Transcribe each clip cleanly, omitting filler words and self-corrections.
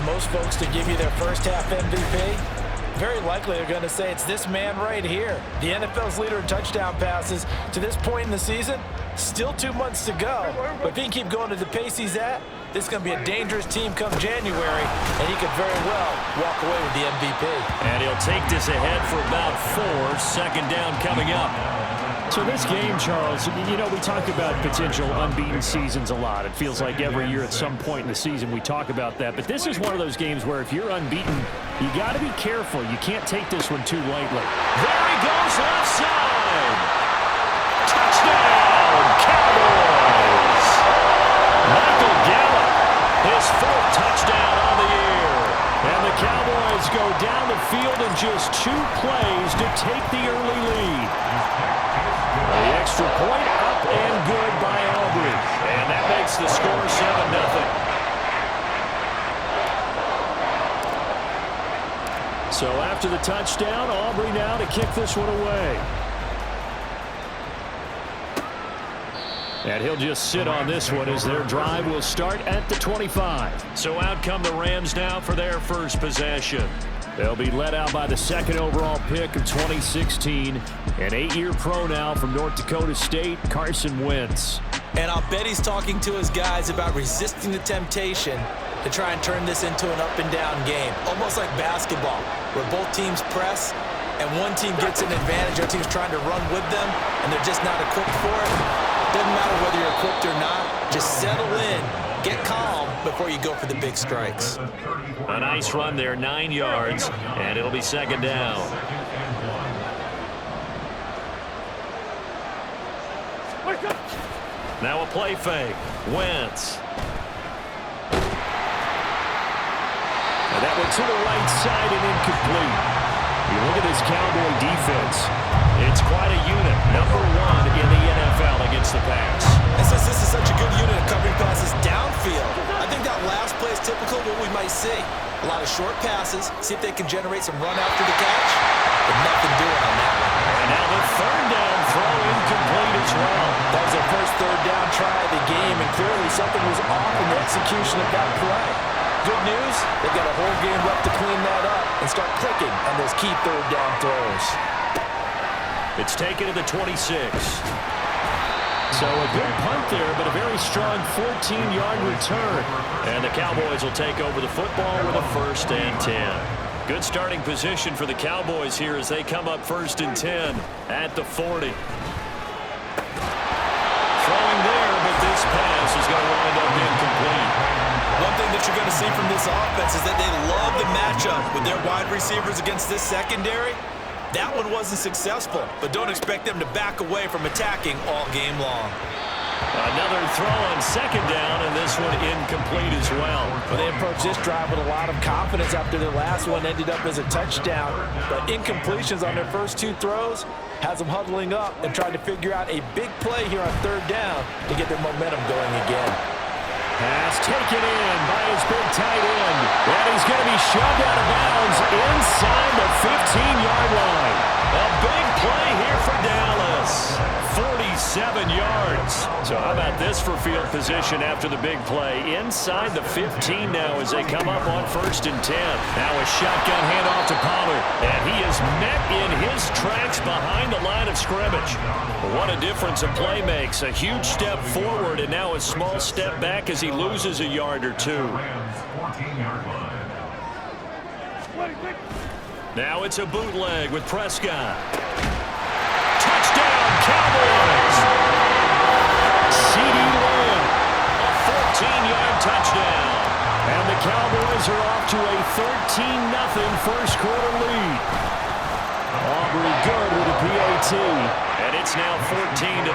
most folks to give you their first half MVP, very likely they're going to say it's this man right here. The NFL's leader in touchdown passes to this point in the season. Still 2 months to go, but if he can keep going at the pace he's at, this is going to be a dangerous team come January, and he could very well walk away with the MVP. And he'll take this ahead for about 4. Second down coming up. So this game, Charles, you know, we talk about potential unbeaten seasons a lot. It feels like every year at some point in the season we talk about that. But this is one of those games where if you're unbeaten, you got to be careful. You can't take this one too lightly. There he goes left side. Touchdown, Cowboys. Michael Gallup, his 4th touchdown on the year. And the Cowboys go down the field in just 2 plays to take the early lead. The extra point up and good by Aubrey. And that makes the score 7-0. So after the touchdown, Aubrey now to kick this one away. And he'll just sit on this one as their drive will start at the 25. So out come the Rams now for their first possession. They'll be led out by the 2nd overall pick of 2016. An 8-year pro now from North Dakota State, Carson Wentz. And I'll bet he's talking to his guys about resisting the temptation to try and turn this into an up-and-down game. Almost like basketball, where both teams press, and one team gets an advantage, the other team's trying to run with them, and they're just not equipped for it. Doesn't matter whether you're equipped or not. Just settle in, get calm before you go for the big strikes. A nice run there, 9 yards, and it'll be 2nd down. Now a play fake. Wentz. And that one to the right side and incomplete. You look at this Cowboy defense. It's quite a unit. Number 1 in the NFL against the pass. And since this is such a good unit of covering passes downfield, I think that last play is typical of what we might see. A lot of short passes, see if they can generate some run after the catch, but nothing doing on that one. And now the 3rd down throw incomplete as well. That was their first 3rd down try of the game, and clearly something was off in the execution of that play. Good news, they've got a whole game left to clean that up and start clicking on those key 3rd down throws. It's taken to the 26. So a good punt there, but a very strong 14-yard return. And the Cowboys will take over the football with a 1st and 10. Good starting position for the Cowboys here as they come up 1st and 10 at the 40. Throwing there, but this pass is going to wind up incomplete. One thing that you're going to see from this offense is that they love the matchup with their wide receivers against this secondary. That one wasn't successful, but don't expect them to back away from attacking all game long. Another throw on 2nd down, and this one incomplete as well. Well, they approached this drive with a lot of confidence after their last one ended up as a touchdown. But incompletions on their first 2 throws has them huddling up and trying to figure out a big play here on 3rd down to get their momentum going again. Pass taken in by his big tight end. And he's going to be shoved out of bounds inside the 15-yard line. A big play here for Dallas. 47 yards. So how about this for field position after the big play? Inside the 15 now as they come up on 1st and 10. Now a shotgun handoff to Pollard. And he is met in his tracks behind the line of scrimmage. What a difference a play makes. A huge step forward and now a small step back as he loses a yard or 2. Now it's a bootleg with Prescott. Touchdown, Cowboys! CeeDee Lamb. A 14-yard touchdown. And the Cowboys are off to a 13-0 first quarter lead. Aubrey good with a PAT. And it's now 14-0.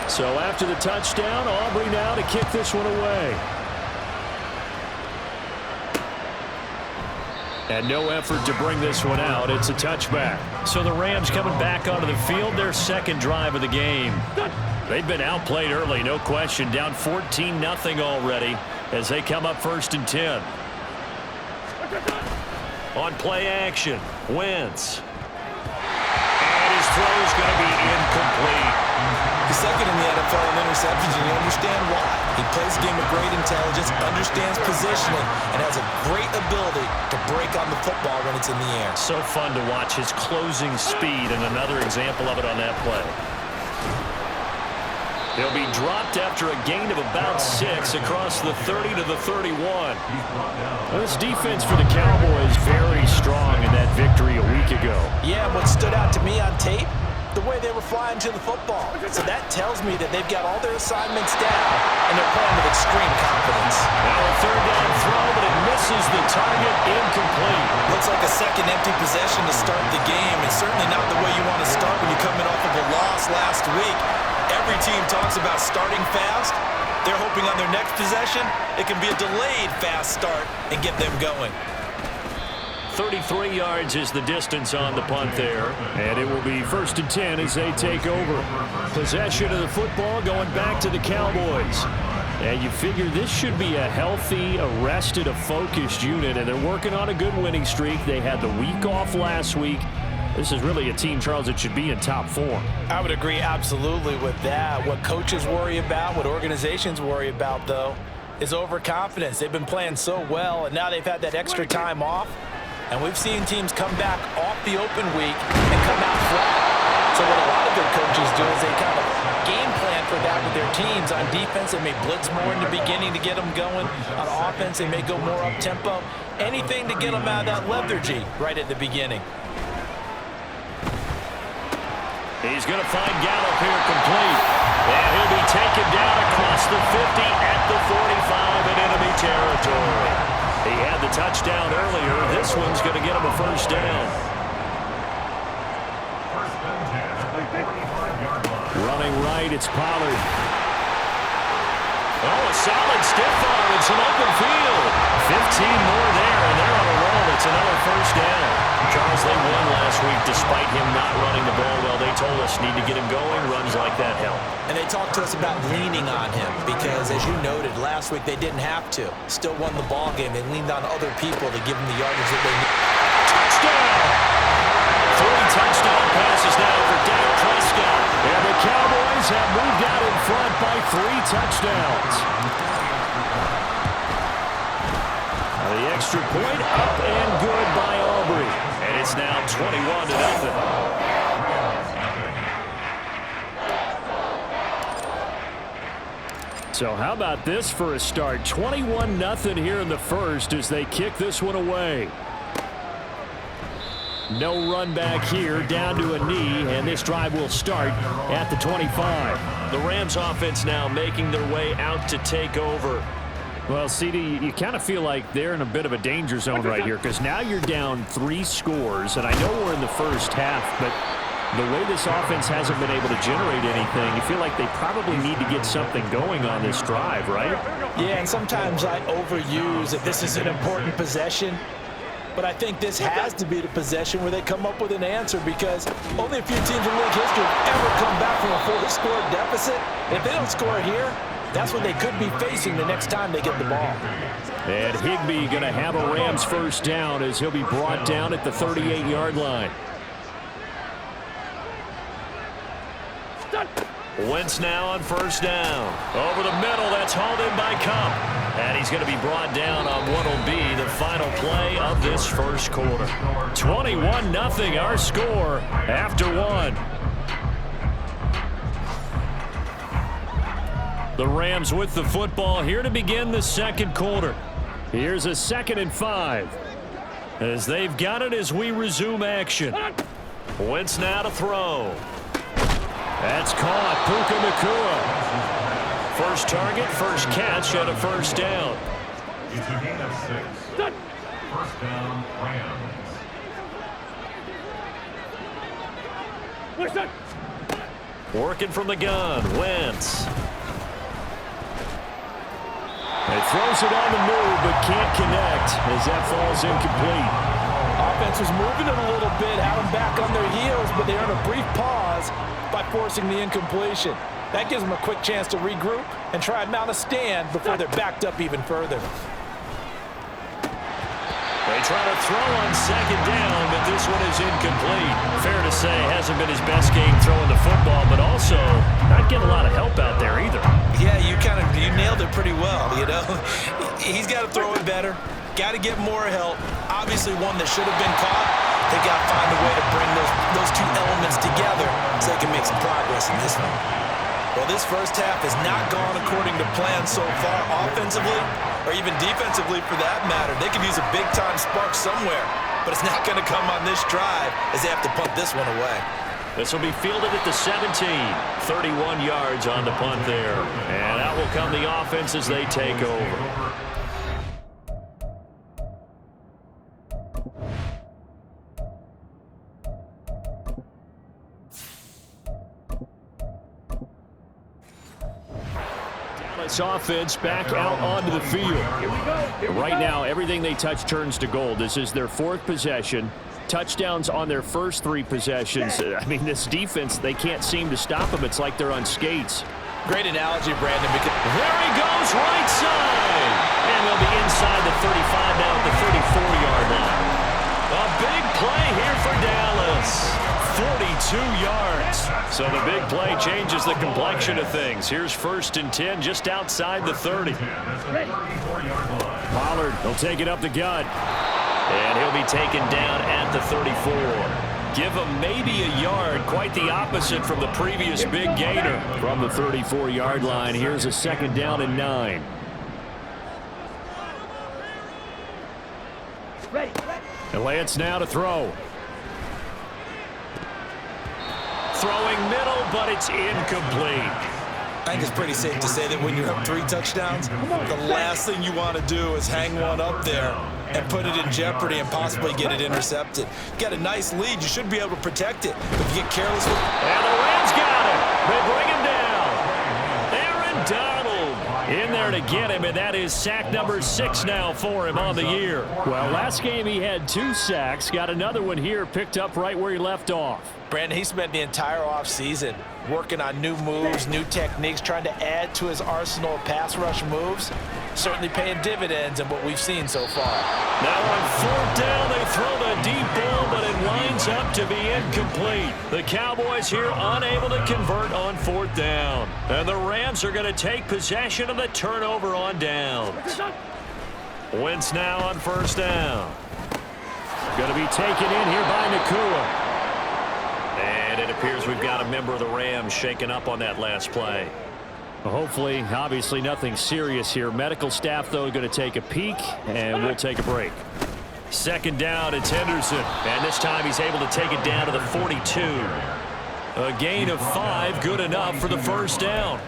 So after the touchdown, Aubrey now to kick this one away. And no effort to bring this one out. It's a touchback. So the Rams coming back onto the field, their 2nd drive of the game. They've been outplayed early, no question. Down 14-0 already as they come up 1st and 10. On play action, Wentz. And his throw is going to be incomplete. The 2nd in the NFL in interceptions, and you understand why. He plays a game of great intelligence, understands positioning, and has a great ability to break on the football when it's in the air. So fun to watch his closing speed, and another example of it on that play. He'll be dropped after a gain of about 6 across the 30 to the 31. This defense for the Cowboys very strong in that victory a week ago. Yeah, what stood out to me on tape, the way they were flying to the football. So that tells me that they've got all their assignments down, and they're playing with extreme confidence. Now a third down throw, but it misses the target, incomplete. Looks like a second empty possession to start the game, and certainly not the way you want to start when you're coming off of a loss last week. Every team talks about starting fast. They're hoping on their next possession, it can be a delayed fast start and get them going. 33 yards is the distance on the punt there. And it will be 1st and 10 as they take over. Possession of the football going back to the Cowboys. And you figure this should be a healthy, arrested, a focused unit, and they're working on a good winning streak. They had the week off last week. This is really a team, Charles, that should be in top 4. I would agree absolutely with that. What coaches worry about, what organizations worry about, though, is overconfidence. They've been playing so well, and now they've had that extra time off. And we've seen teams come back off the open week and come out flat. So what a lot of good coaches do is they kind of game plan for that with their teams. On defense, they may blitz more in the beginning to get them going. On offense, they may go more up-tempo. Anything to get them out of that lethargy right at the beginning. He's going to find Gallup here complete. And he'll be taken down across the 50 at the 45 in enemy territory. He had the touchdown earlier. This one's going to get him a first down. Running right, it's Pollard. Oh, a solid stiff arm and some open field. 15 more there, and they're on a roll. It's another first down. Charles, they won last week despite him not running the ball well. They told us need to get him going. Runs like that help. And they talked to us about leaning on him because, as you noted, last week they didn't have to. Still won the ball game. They leaned on other people to give them the yardage that they need. Touchdown! 3 touchdown passes now for Dak Prescott. And the Cowboys have moved out in front by 3 touchdowns. The extra point up and good by Aubrey. And it's now 21-0. So how about this for a start? 21-0 here in the first as they kick this one away. No run back here, down to a knee, and this drive will start at the 25. The Rams offense now making their way out to take over. Well, CD, you kind of feel like they're in a bit of a danger zone right here because now you're down 3 scores, and I know we're in the first half, but the way this offense hasn't been able to generate anything, you feel like they probably need to get something going on this drive, right? Yeah, and sometimes I overuse that this is an important possession, but I think this has to be the possession where they come up with an answer because only a few teams in league history have ever come back from a 4-score deficit. If they don't score here, that's what they could be facing the next time they get the ball. And Higbee going to have a Rams first down as he'll be brought down at the 38-yard line. Wentz now on first down. Over the middle, that's hauled in by Kupp. And he's going to be brought down on what will be the final play of this first quarter. 21-0 our score after 1. The Rams with the football here to begin the second quarter. Here's a 2nd and 5. As they've got it as we resume action. Wentz now to throw. That's caught. Puka Nacua. First target, first catch, and a first down. It's a gain of 6. First down, Rams. Working from the gun, Wentz. He throws it on the move, but can't connect as that falls incomplete. Offense was moving it a little bit, had them back on their heels, but they earned a brief pause by forcing the incompletion. That gives them a quick chance to regroup and try and mount a stand before they're backed up even further. They try to throw on second down, but this one is incomplete. Fair to say, hasn't been his best game throwing the football, but also not getting a lot of help out there either. got to get more help. Obviously one that should have been caught. They got to find a way to bring those two elements together so they can make some progress in this one. Well, this first half has not gone according to plan so far offensively or even defensively for that matter. They could use a big-time spark somewhere, but it's not going to come on this drive as they have to punt this one away. This will be fielded at the 17. 31 yards on the punt there. And out will come the offense as they take over. Offense back out onto the field. Right now, everything they touch turns to gold. This is their fourth possession. Touchdowns on their first three possessions. I mean, this defense, they can't seem to stop them. It's like they're on skates. Great analogy, Brandon. Because there he goes, right side. And they'll be inside the 35 now at the 34-yard line. A big play here for Dallas. 42 yards. So the big play changes the complexion of things. Here's 1st and 10 just outside the 30. Pollard, he'll take it up the gut. And he'll be taken down at the 34. Give him maybe a yard, quite the opposite from the previous big gainer. From the 34-yard line, here's a 2nd down and 9. And Lance now to throw. Throwing middle, but it's incomplete. I think it's pretty safe to say that when you have 3 touchdowns, the last thing you want to do is hang one up there and put it in jeopardy and possibly get it intercepted. You got a nice lead. You should be able to protect it. But if you get careless with it. And the Rams got it. They bring him down. Aaron Donald in there to get him, and that is sack number 6 now for him on the year. Well, last game he had 2 sacks. Got another one here, picked up right where he left off. Brandon, he spent the entire offseason working on new moves, new techniques, trying to add to his arsenal of pass rush moves. Certainly paying dividends in what we've seen so far. Now on 4th down, they throw the deep ball, but it winds up to be incomplete. The Cowboys here unable to convert on 4th down. And the Rams are going to take possession of the turnover on downs. Wentz now on 1st down. Going to be taken in here by Nakua. And it appears we've got a member of the Rams shaken up on that last play. Well, hopefully, obviously nothing serious here. Medical staff, though, going to take a peek, and we'll take a break. 2nd down, it's Henderson. And this time he's able to take it down to the 42. A gain of 5, good enough for the 1st down.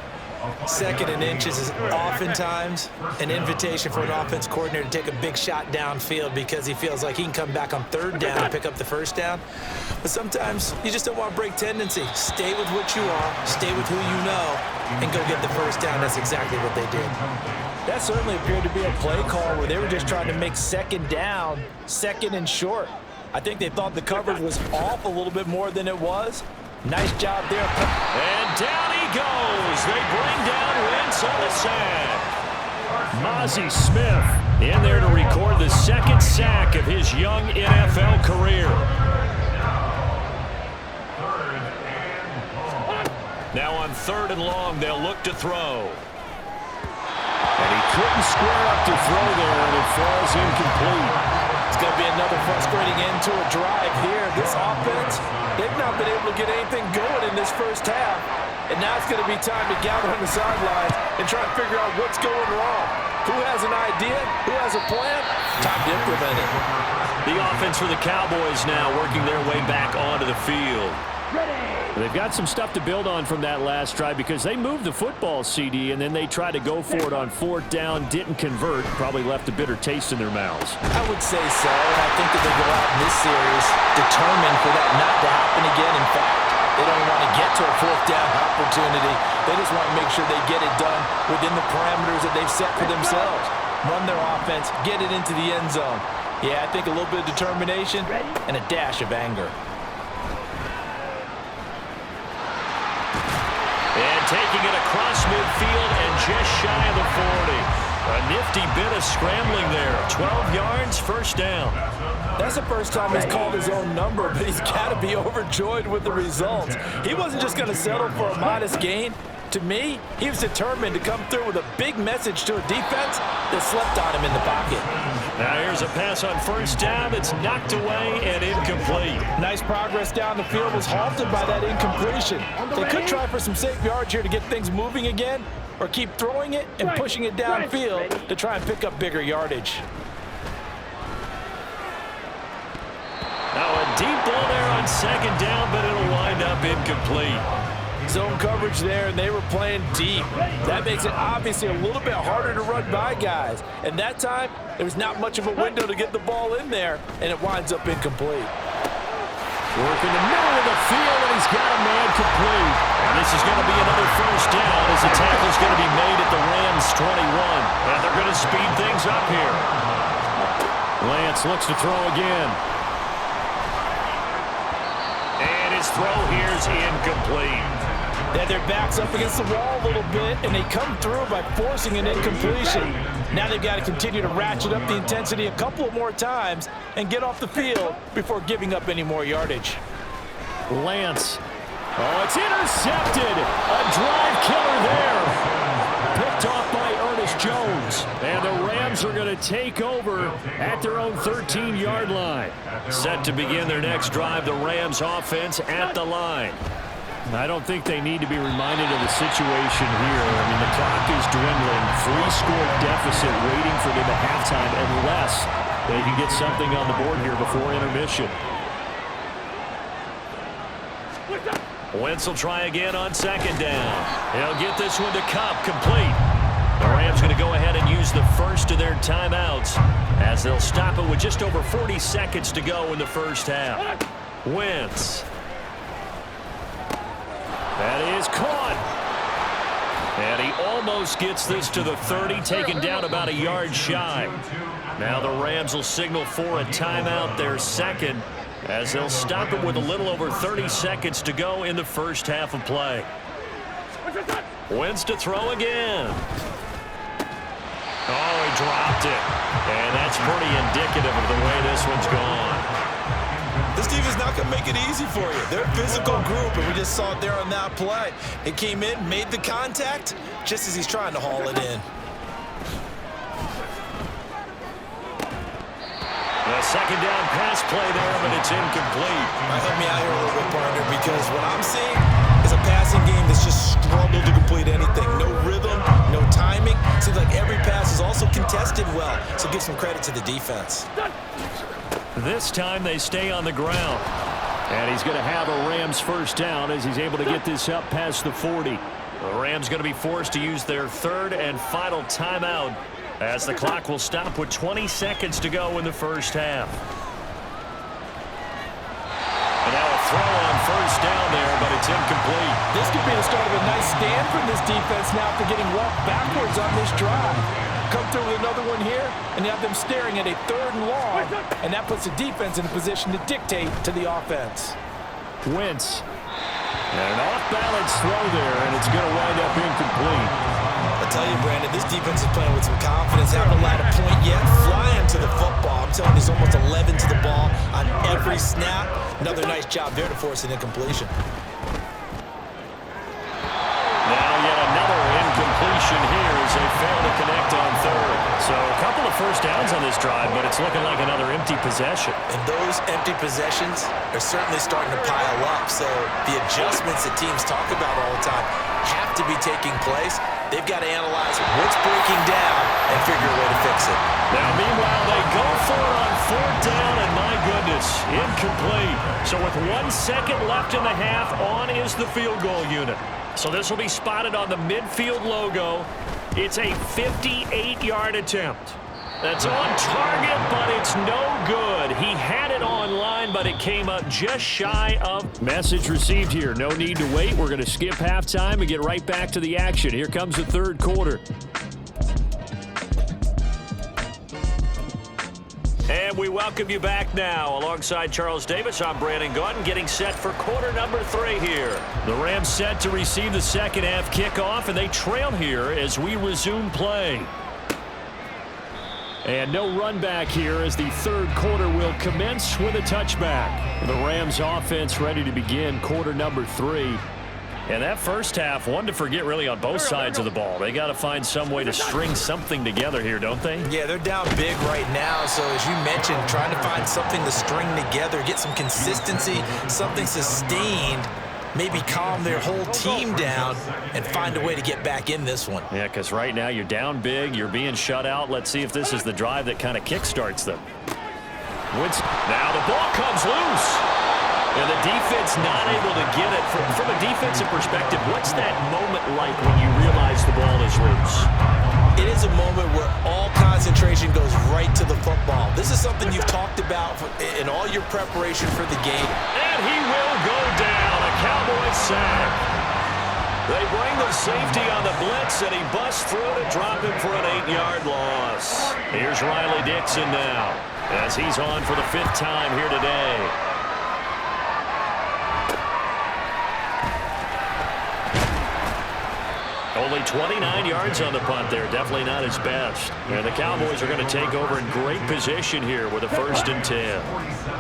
2nd and inches is oftentimes an invitation for an offense coordinator to take a big shot downfield because he feels like he can come back on 3rd down and pick up the 1st down. But sometimes you just don't want to break tendency. Stay with what you are, stay with who you know, and go get the 1st down. That's exactly what they did. That certainly appeared to be a play call where they were just trying to make 2nd down, 2nd and short. I think they thought the coverage was off a little bit more than it was. Nice job there. And down he goes. They bring down Wentz on the sack. Mazi Smith in there to record the 2nd sack of his young NFL career. Now on 3rd and long, they'll look to throw. And he couldn't square up to throw there, and it falls incomplete. It's going to be another frustrating end to a drive here. This offense, they've not been able to get anything going in this first half. And now it's going to be time to gather on the sidelines and try to figure out what's going wrong. Who has an idea? Who has a plan? Time to implement it. The offense for the Cowboys now working their way back onto the field. They've got some stuff to build on from that last drive because they moved the football, CD, and then they tried to go for it on 4th down, didn't convert, probably left a bitter taste in their mouths. I would say so, and I think that they go out in this series determined for that not to happen again. In fact, they don't want to get to a 4th down opportunity. They just want to make sure they get it done within the parameters that they've set for themselves. Run their offense, get it into the end zone. Yeah, I think a little bit of determination and a dash of anger. And taking it across midfield and just shy of the 40. A nifty bit of scrambling there. 12 yards, 1st down. That's the first time he's called his own number, but he's got to be overjoyed with the results. He wasn't just going to settle for a modest gain. To me, he was determined to come through with a big message to a defense that slept on him in the pocket. Now here's a pass on first down that's knocked away and incomplete. Nice progress down the field was halted by that incompletion. They could try for some safe yards here to get things moving again, or keep throwing it and pushing it downfield to try and pick up bigger yardage. Now a deep ball there on second down, but it'll wind up incomplete. Zone coverage there, and they were playing deep. That makes it obviously a little bit harder to run by guys. And that time, there was not much of a window to get the ball in there, and it winds up incomplete. Working the middle of the field, and he's got a man complete. And this is going to be another first down as the tackle's going to be made at the Rams 21. And they're going to speed things up here. Lance looks to throw again. And his throw here's incomplete. They had their backs up against the wall a little bit, and they come through by forcing an incompletion. Now they've got to continue to ratchet up the intensity a couple of more times and get off the field before giving up any more yardage. Lance. Oh, it's intercepted. A drive killer there. Picked off by Ernest Jones. And the Rams are going to take over at their own 13-yard line. Set to begin their next drive, the Rams offense at the line. I don't think they need to be reminded of the situation here. I mean, the clock is dwindling. 3-score deficit waiting for them at halftime unless they can get something on the board here before intermission. Wentz will try again on second down. He'll get this one to Kupp, complete. The Rams going to go ahead and use the first of their timeouts as they'll stop it with just over 40 seconds to go in the first half. Wentz. That is caught. And he almost gets this to the 30, taken down about a yard shy. Now the Rams will signal for a timeout, their second, as they'll stop it with a little over 30 seconds to go in the first half of play. Wentz to throw again. Oh, he dropped it. And that's pretty indicative of the way this one's gone. This defense is not going to make it easy for you. They're a physical group, and we just saw it there on that play. It came in, made the contact, just as he's trying to haul it in. A second down pass play there, but it's incomplete. Help me out here a little bit, partner, because what I'm seeing is a passing game that's just struggled to complete anything. No rhythm, no timing. Seems like every pass is also contested well, so give some credit to the defense. This time they stay on the ground. And he's going to have a Rams first down as he's able to get this up past the 40. The Rams going to be forced to use their third and final timeout as the clock will stop with 20 seconds to go in the first half. And now a throw on first down there, but it's incomplete. This could be the start of a nice stand from this defense now after getting walked backwards on this drive. Come through with another one here, and you have them staring at a 3rd and long, and that puts the defense in a position to dictate to the offense. Wentz. And an off-balance throw there, and it's going to wind up incomplete. I tell you, Brandon, this defense is playing with some confidence. Haven't allowed a point yet. Flying to the football. I'm telling you, there's almost 11 to the ball on every snap. Another nice job there to force an incompletion. Now yet another incompletion here as they fail to connect on third. So a couple of first downs on this drive, but it's looking like another empty possession. And those empty possessions are certainly starting to pile up. So the adjustments that teams talk about all the time have to be taking place. They've got to analyze what's breaking down and figure a way to fix it. Now, meanwhile, they go for it on 4th down, and my goodness, incomplete. So with 1 second left in the half, on is the field goal unit. So this will be spotted on the midfield logo. It's a 58-yard attempt. That's on target, but it's no good. He had it on line, but it came up just shy of. Message received here. No need to wait. We're going to skip halftime and get right back to the action. Here comes the 3rd quarter. And we welcome you back now. Alongside Charles Davis, I'm Brandon Gaudin, getting set for quarter number 3 here. The Rams set to receive the second half kickoff, and they trail here as we resume play. And no run back here as the 3rd quarter will commence with a touchback. The Rams offense ready to begin quarter number 3. And that first half, one to forget really on both sides of the ball. They got to find some way to string something together here, don't they? Yeah, they're down big right now. So as you mentioned, trying to find something to string together, get some consistency, something sustained, maybe calm their whole team down and find a way to get back in this one. Yeah, because right now you're down big, you're being shut out. Let's see if this is the drive that kind of kickstarts them. Now the ball comes loose. And the defense not able to get it. From a defensive perspective, what's that moment like when you realize the ball is loose? It is a moment where all concentration goes right to the football. This is something you've talked about in all your preparation for the game. And he will go down. A Cowboys sack. They bring the safety on the blitz, and he busts through to drop him for an 8-yard loss. Here's Riley Dixon now as he's on for the 5th time here today. Only 29 yards on the punt there. Definitely not his best. And the Cowboys are going to take over in great position here with a 1st and 10.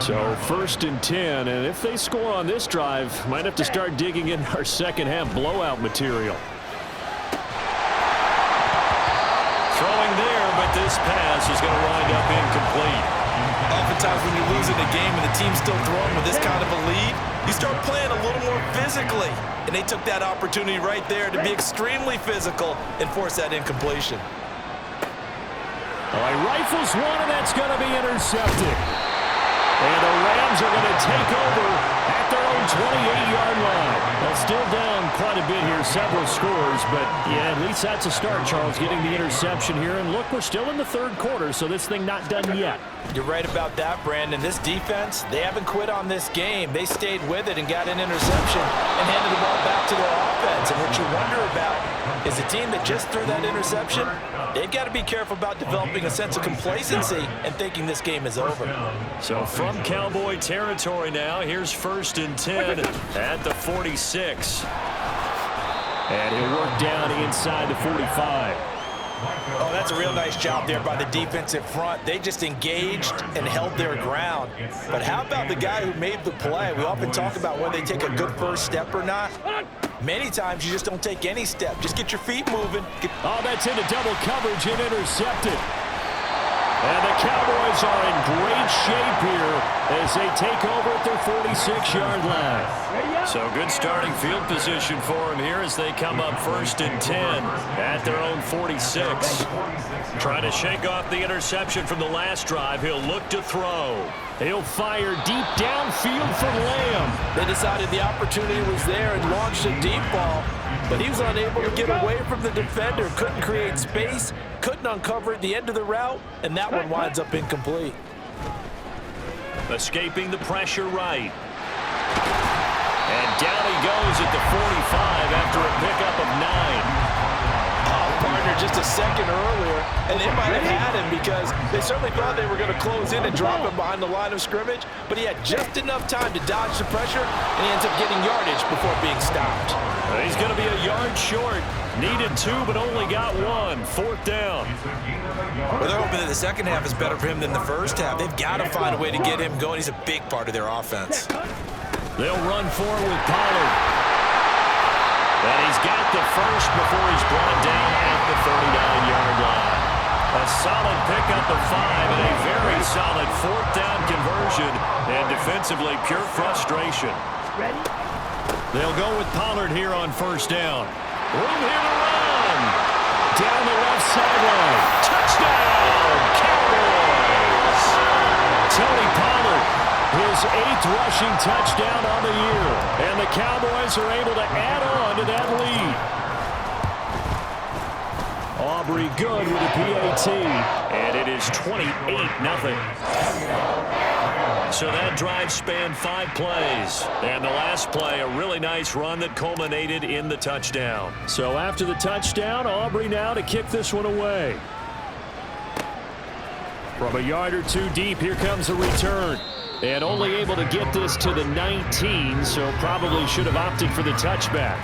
So 1st and 10, and if they score on this drive, might have to start digging in our second half blowout material. Throwing there, but this pass is going to wind up incomplete. Oftentimes when you're losing a game and the team's still throwing with this kind of a lead, you start playing a little more physically. And they took that opportunity right there to be extremely physical and force that incompletion. All right, rifles one, and that's going to be intercepted. And the Rams are going to take over at their own 28-yard line. Well, still down quite a bit here, several scores, but yeah, at least that's a start, Charles, getting the interception here. And look, we're still in the 3rd quarter, so this thing not done yet. You're right about that, Brandon. This defense, they haven't quit on this game. They stayed with it and got an interception and handed the ball back to their offense. And what you wonder about is a team that just threw that interception, they've got to be careful about developing a sense of complacency and thinking this game is over. So from Cowboy territory now, here's 1st and 10 at the 46. And he'll work down inside the 45. Oh, that's a real nice job there by the defensive front. They just engaged and held their ground. But how about the guy who made the play? We often talk about whether they take a good first step or not. Many times you just don't take any step. Just get your feet moving. Oh, that's into double coverage and intercepted. And the Cowboys are in great shape here as they take over at their 46-yard line. So good starting field position for them here as they come up 1st and 10 at their own 46. Trying to shake off the interception from the last drive. He'll look to throw. He'll fire deep downfield for Lamb. They decided the opportunity was there and launched a deep ball, but he was unable to get away from the defender. Couldn't create space, couldn't uncover at the end of the route, and that one winds up incomplete. Escaping the pressure right. And down he goes at the 45 after a pickup of 9. Partner just a second earlier, and they might have had him because they certainly thought they were going to close in and drop him behind the line of scrimmage, but he had just enough time to dodge the pressure, and he ends up getting yardage before being stopped. He's going to be a yard short. Needed 2, but only got 1. 4th down. Well, they're hoping that the second half is better for him than the first half. They've got to find a way to get him going. He's a big part of their offense. They'll run forward with Pollard. And he's got the first before he's brought down at the 39-yard line. A solid pickup of 5 and a very solid 4th down conversion. And defensively, pure frustration. They'll go with Pollard here on 1st down. Room here to run. Down the left sideline. Touchdown, Cowboys. Tony Pollard, his 8th rushing touchdown on the year. And the Cowboys are able to add on to that lead. Aubrey good with a PAT. And it is 28-0. So that drive spanned 5 plays. And the last play, a really nice run that culminated in the touchdown. So after the touchdown, Aubrey now to kick this one away. From a yard or 2 deep, here comes a return. And only able to get this to the 19, so probably should have opted for the touchback.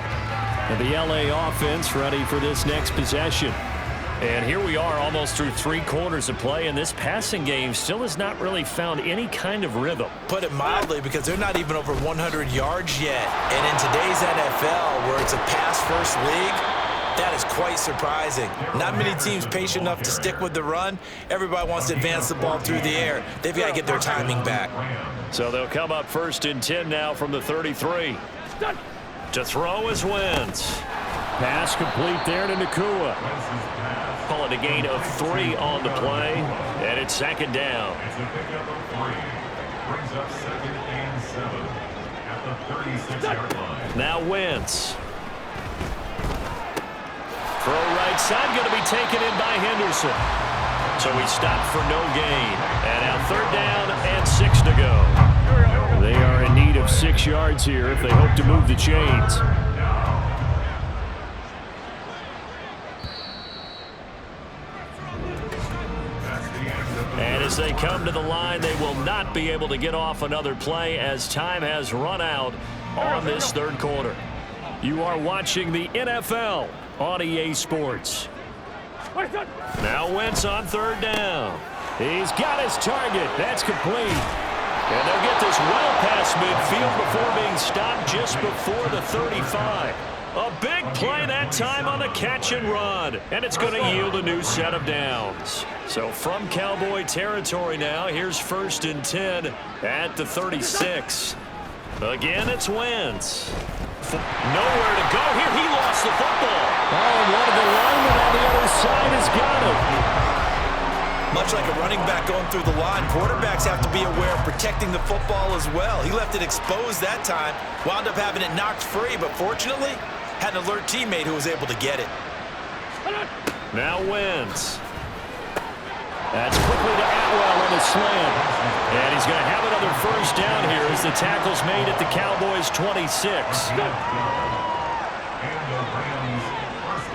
And the LA offense ready for this next possession. And here we are almost through 3 quarters of play, and this passing game still has not really found any kind of rhythm. Put it mildly, because they're not even over 100 yards yet. And in today's NFL, where it's a pass-first league, that is quite surprising. Not many teams patient enough to stick with the run. Everybody wants to advance the ball through the air. They've got to get their timing back. So they'll come up 1st and 10 now from the 33. To throw is Wentz. Pass complete there to Nacua. Call it a gain of 3 on the play, and it's 2nd down. It's a pickup of 3. Brings up 2nd and 7 at the 36-yard line. Now Wentz. Throw right side, going to be taken in by Henderson. So he stopped for no gain. And now 3rd down and 6 to go. They are in need of 6 yards here if they hope to move the chains. And as they come to the line, they will not be able to get off another play as time has run out on this 3rd quarter. You are watching the NFL on EA Sports. Now Wentz on 3rd down. He's got his target. That's complete. And they'll get this well past midfield before being stopped just before the 35. A big play that time on the catch and run. And it's going to yield a new set of downs. So from Cowboy territory now, here's 1st and 10 at the 36. Again, it's Wentz. Nowhere to go here. He lost the football. Oh, and one of the linemen on the other side has got it. Much like a running back going through the line, quarterbacks have to be aware of protecting the football as well. He left it exposed that time, wound up having it knocked free, but fortunately, had an alert teammate who was able to get it. Now Wentz. That's quickly to Atwell on the slam. And he's going to have another 1st down here as the tackle's made at the Cowboys' 26. And the Rams' 1st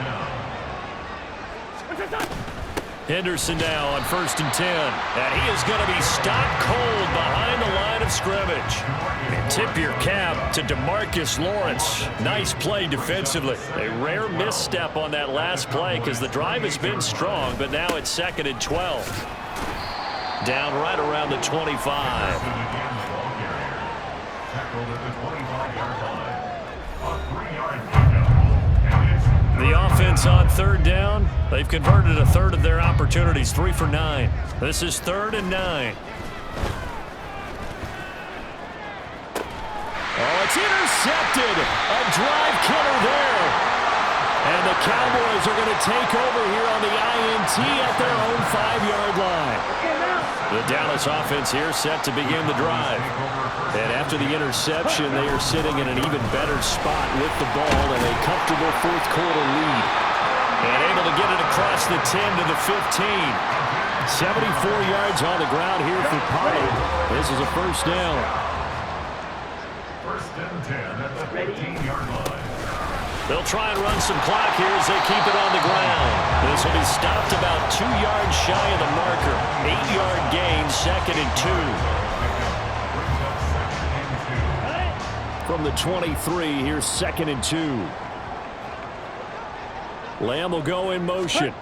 down. Henderson now on 1st and 10. And he is going to be stopped cold behind the line of scrimmage. And tip your cap to DeMarcus Lawrence. Nice play defensively. A rare misstep on that last play because the drive has been strong, but now it's 2nd and 12. Down right around the 25. Tackled at the 25-yard line. A 3-yard pickup. And it's The offense on 3rd down. They've converted a 1/3 of their opportunities, 3 for 9. This is 3rd and 9. Oh, it's intercepted. A drive killer there. And the Cowboys are going to take over here on the INT at their own 5-yard line. The Dallas offense here set to begin the drive. And after the interception, they are sitting in an even better spot with the ball and a comfortable 4th quarter lead. And able to get it across the 10 to the 15. 74 yards on the ground here for Pollard. This is a 1st down. 1st and 10 at the 15-yard line. They'll try and run some clock here as they keep it on the ground. This will be stopped about 2 yards shy of the marker. 8-yard gain, 2nd and 2. From the 23, here's 2nd and 2. Lamb will go in motion.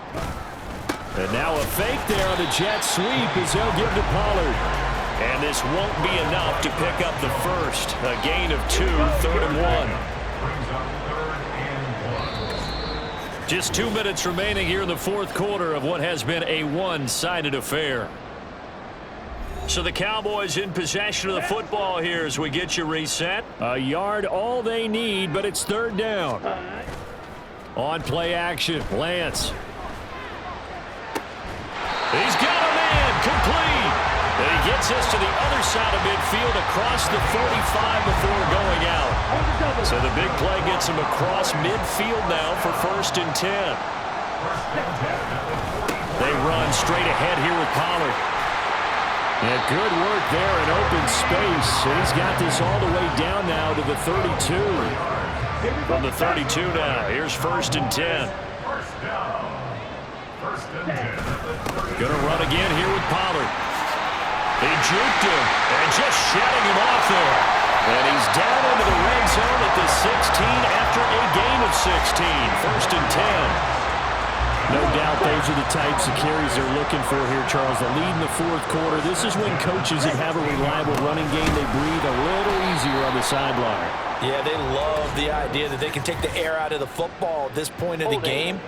And now a fake there on the jet sweep as they'll give to Pollard. And this won't be enough to pick up the 1st. A gain of 2, 3rd and 1. Just 2 minutes remaining here in the 4th quarter of what has been a one-sided affair. So the Cowboys in possession of the football here as we get you reset. A yard all they need, but it's 3rd down. On play action, Lance. He's got a man, complete. And he gets us to the other side of midfield across the 45 before going out. So the big play gets him across midfield now for 1st and 10. They run straight ahead here with Pollard. And good work there in open space. And he's got this all the way down now to the 32. From the 32 now, here's 1st and 10. Gonna run again here with Pollard. He juked him and just shutting him off there. And he's down into the red zone at the 16 after a gain of 16. 1st and 10. No doubt doubt those are the types of carries they're looking for here, Charles. The lead in the fourth quarter. This is when coaches that have a reliable running game, they breathe a little easier on the sideline. Yeah, they love the idea that they can take the air out of the football at this point of the game.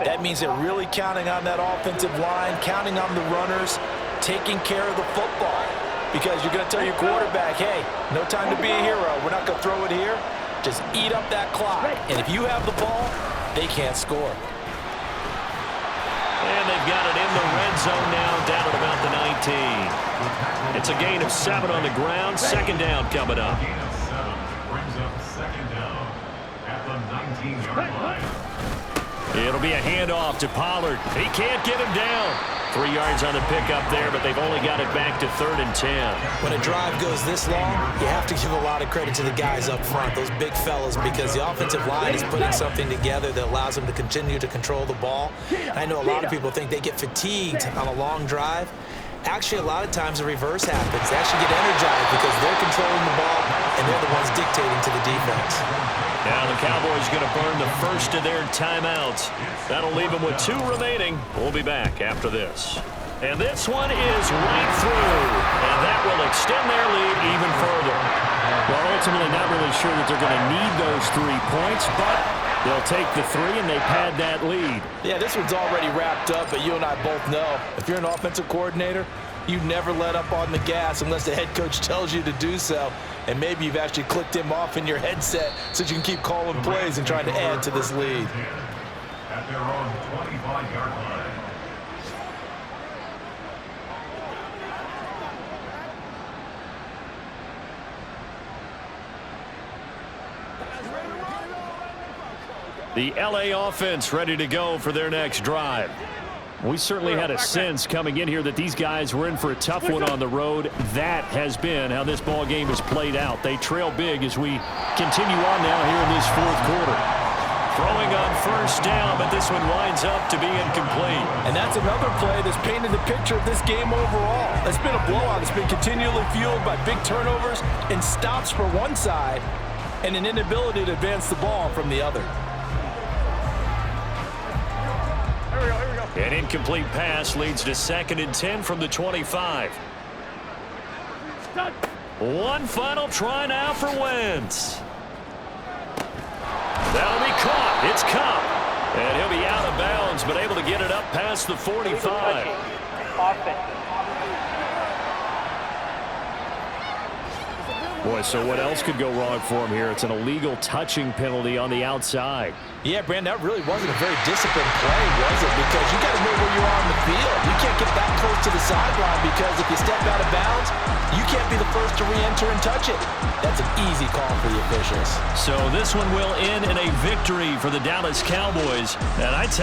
That means they're really counting on that offensive line, counting on the runners, taking care of the football. Because you're going to tell your quarterback, hey, no time to be a hero. We're not going to throw it here. Just eat up that clock. And if you have the ball, they can't score. And they've got it in the red zone now, down at about the 19. It's a gain of 7 on the ground. Second down coming up. Gain of 7 brings up second down at the 19-yard line. It'll be a handoff to Pollard. He can't get him down. 3 yards on the pickup there, but they've only got it back to 3rd and 10. When a drive goes this long, you have to give a lot of credit to the guys up front, those big fellas, because the offensive line is putting something together that allows them to continue to control the ball. I know a lot of people think they get fatigued on a long drive. Actually, a lot of times the reverse happens. They actually get energized because they're controlling the ball, and they're the ones dictating to the defense. Now the Cowboys going to burn the first of their timeouts. That'll leave them with 2 remaining. We'll be back after this. And this one is right through. And that will extend their lead even further. Well, ultimately not really sure that they're going to need those 3 points, but they'll take the 3 and they pad that lead. Yeah, this one's already wrapped up, but you and I both know if you're an offensive coordinator, you never let up on the gas unless the head coach tells you to do so. And maybe you've actually clicked him off in your headset so you can keep calling plays and trying to add to this lead. At their own 25-yard line. The LA offense ready to go for their next drive. We certainly had a sense coming in here that these guys were in for a tough one on the road. That has been how this ball game has played out. They trail big as we continue on now here in this fourth quarter. Throwing on first down, but this one winds up to be incomplete. And that's another play that's painted the picture of this game overall. It's been a blowout. It's been continually fueled by big turnovers and stops for one side and an inability to advance the ball from the other. An incomplete pass leads to 2nd and 10 from the 25. One final try now for Wentz. That'll be caught. It's Kupp. And he'll be out of bounds, but able to get it up past the 45. Boy, so what else could go wrong for him here? It's an illegal touching penalty on the outside. Yeah, Brandon, that really wasn't a very disciplined play, was it? Because you got to know where you are on the field. You can't get that close to the sideline because if you step out of bounds, you can't be the first to re-enter and touch it. That's an easy call for the officials. So this one will end in a victory for the Dallas Cowboys. And I tell